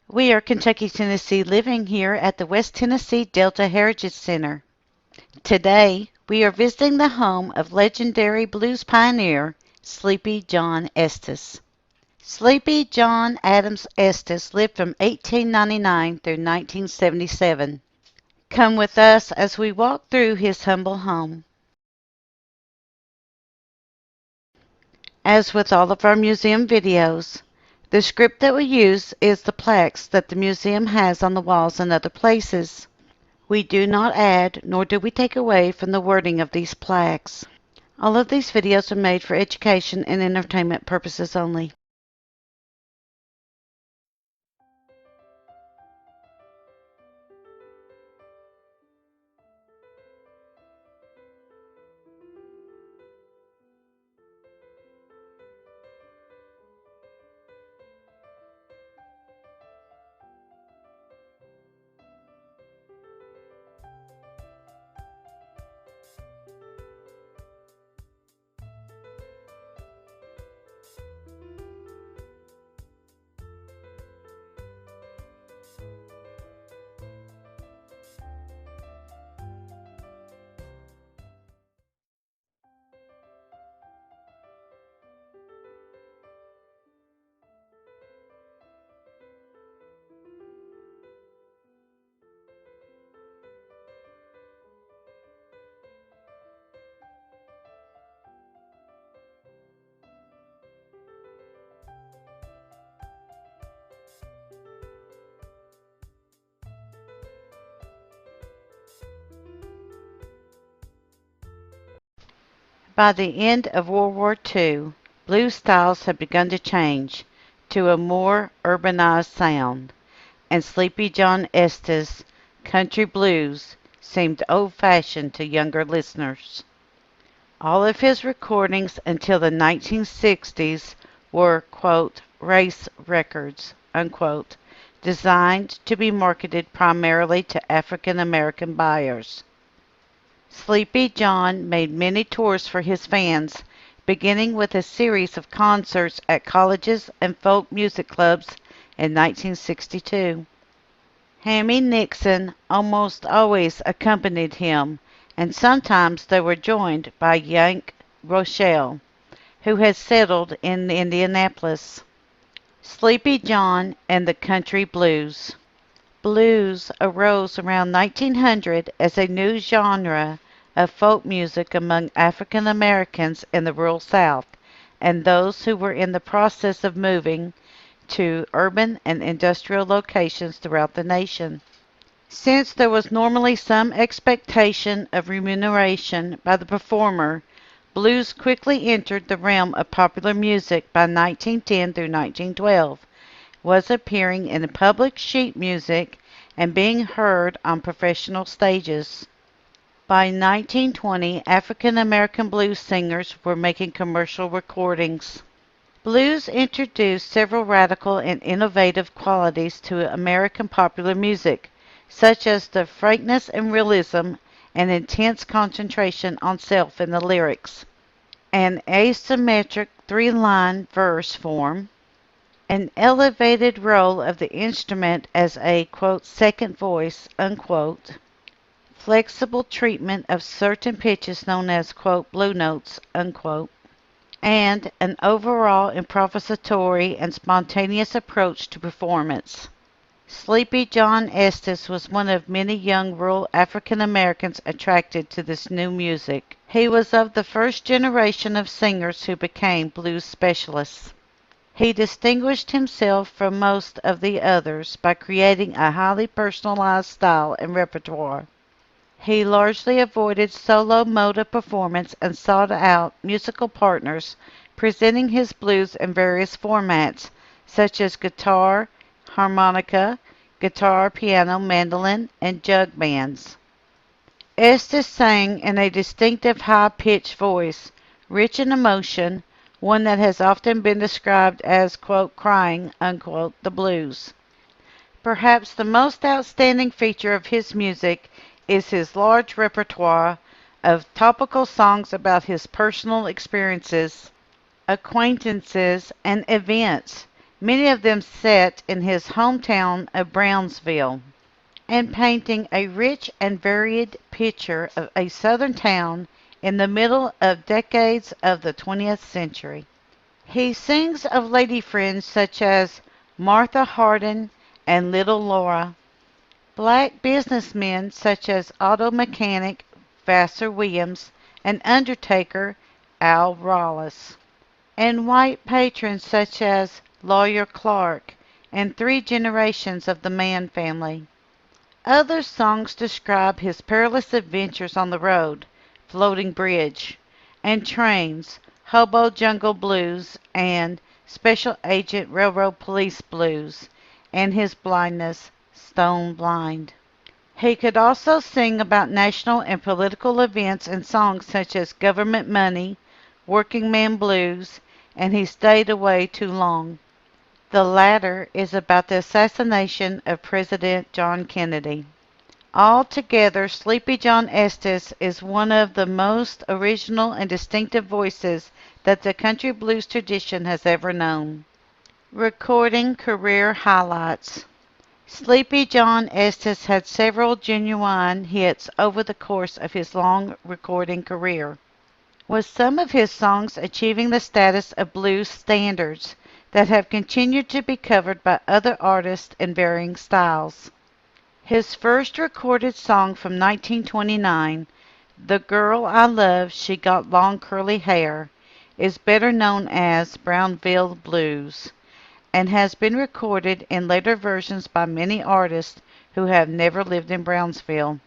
We are Kentucky, Tennessee, living here at the West Tennessee Delta Heritage Center. Today, we are visiting the home of legendary blues pioneer Sleepy John Estes. Sleepy John Adams Estes lived from 1899 through 1977. Come with us as we walk through his humble home. As with all of our museum videos, the script that we use is the plaques that the museum has on the walls and other places. We do not add nor do we take away from the wording of these plaques. All of these videos are made for education and entertainment purposes only. By the end of World War II, blues styles had begun to change to a more urbanized sound, and Sleepy John Estes' country blues seemed old-fashioned to younger listeners. All of his recordings until the 1960s were, quote, race records, unquote, designed to be marketed primarily to African American buyers. Sleepy John made many tours for his fans, beginning with a series of concerts at colleges and folk music clubs in 1962. Hammy Nixon almost always accompanied him, and sometimes they were joined by Yank Rochelle, who had settled in Indianapolis. Sleepy John and the Country Blues. Blues arose around 1900 as a new genre of folk music among African Americans in the rural South and those who were in the process of moving to urban and industrial locations throughout the nation. Since there was normally some expectation of remuneration by the performer, blues quickly entered the realm of popular music by 1910 through 1912, was appearing in public sheet music and being heard on professional stages. By 1920, African American blues singers were making commercial recordings. Blues introduced several radical and innovative qualities to American popular music, such as the frankness and realism and intense concentration on self in the lyrics, an asymmetric three-line verse form, an elevated role of the instrument as a, quote, second voice, unquote, flexible treatment of certain pitches known as, quote, blue notes, unquote, and an overall improvisatory and spontaneous approach to performance. Sleepy John Estes was one of many young rural African Americans attracted to this new music. He was of the first generation of singers who became blues specialists. He distinguished himself from most of the others by creating a highly personalized style and repertoire. He largely avoided solo mode of performance and sought out musical partners, presenting his blues in various formats, such as guitar, harmonica, guitar, piano, mandolin, and jug bands. Estes sang in a distinctive high-pitched voice, rich in emotion, one that has often been described as, quote, crying, unquote, the blues. Perhaps the most outstanding feature of his music is his large repertoire of topical songs about his personal experiences, acquaintances, and events, many of them set in his hometown of Brownsville, and painting a rich and varied picture of a southern town in the middle of decades of the 20th century. He sings of lady friends such as Martha Hardin and Little Laura, black businessmen such as auto mechanic Vassar Williams and undertaker Al Rawls, and white patrons such as Lawyer Clark and three generations of the Mann family. Other songs describe his perilous adventures on the road, Floating Bridge, and trains, Hobo Jungle Blues, and Special Agent Railroad Police Blues, and his blindness, Stone Blind. He could also sing about national and political events in songs such as Government Money, Working Man Blues, and He Stayed Away Too Long. The latter is about the assassination of President John Kennedy. Altogether, Sleepy John Estes is one of the most original and distinctive voices that the country blues tradition has ever known. Recording career highlights. Sleepy John Estes had several genuine hits over the course of his long recording career, with some of his songs achieving the status of blues standards that have continued to be covered by other artists in varying styles. His first recorded song from 1929, "The Girl I Love, She Got Long Curly Hair," is better known as Brownville Blues, and has been recorded in later versions by many artists who have never lived in Brownsville.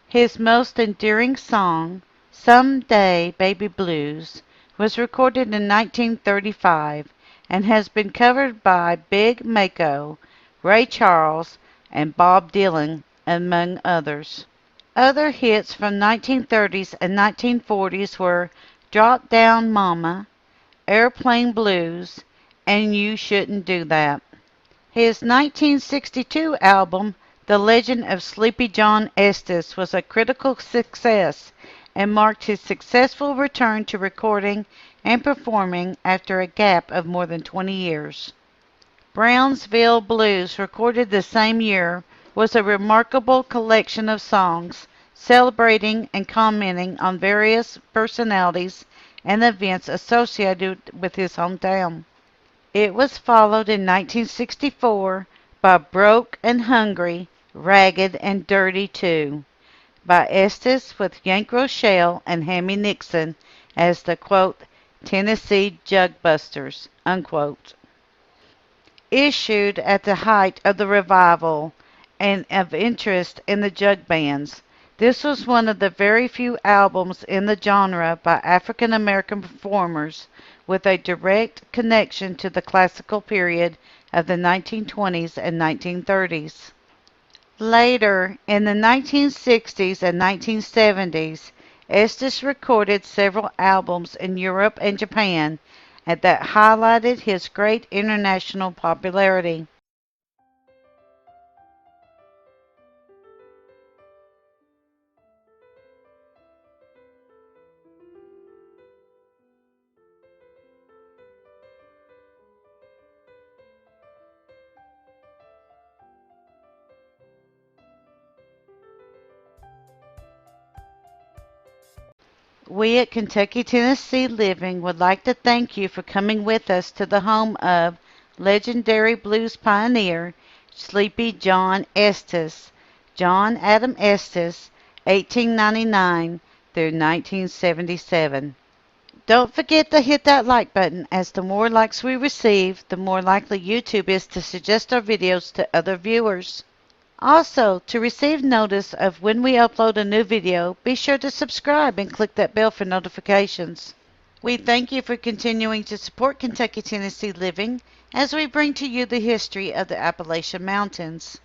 His most enduring song, "Some Day Baby Blues," was recorded in 1935 and has been covered by Big Mako, Ray Charles, and Bob Dylan, among others. Other hits from 1930s and 1940s were "Drop Down Mama," "Airplane Blues," and "You Shouldn't Do That." His 1962 album, The Legend of Sleepy John Estes, was a critical success and marked his successful return to recording and performing after a gap of more than 20 years. Brownsville Blues, recorded the same year, was a remarkable collection of songs celebrating and commenting on various personalities and events associated with his hometown. It was followed in 1964 by "Broke and Hungry, Ragged and Dirty Too," by Estes with Yank Rochelle and Hammy Nixon as the quote, "Tennessee Jugbusters," unquote. Issued at the height of the revival and of interest in the jug bands, this was one of the very few albums in the genre by African American performers with a direct connection to the classical period of the 1920s and 1930s. Later, in the 1960s and 1970s, Estes recorded several albums in Europe and Japan and that highlighted his great international popularity. We at Kentucky, Tennessee Living would like to thank you for coming with us to the home of legendary blues pioneer Sleepy John Estes, John Adam Estes, 1899 through 1977. Don't forget to hit that like button, as the more likes we receive, the more likely YouTube is to suggest our videos to other viewers. Also, to receive notice of when we upload a new video, be sure to subscribe and click that bell for notifications. We thank you for continuing to support Kentucky Tennessee Living as we bring to you the history of the Appalachian Mountains.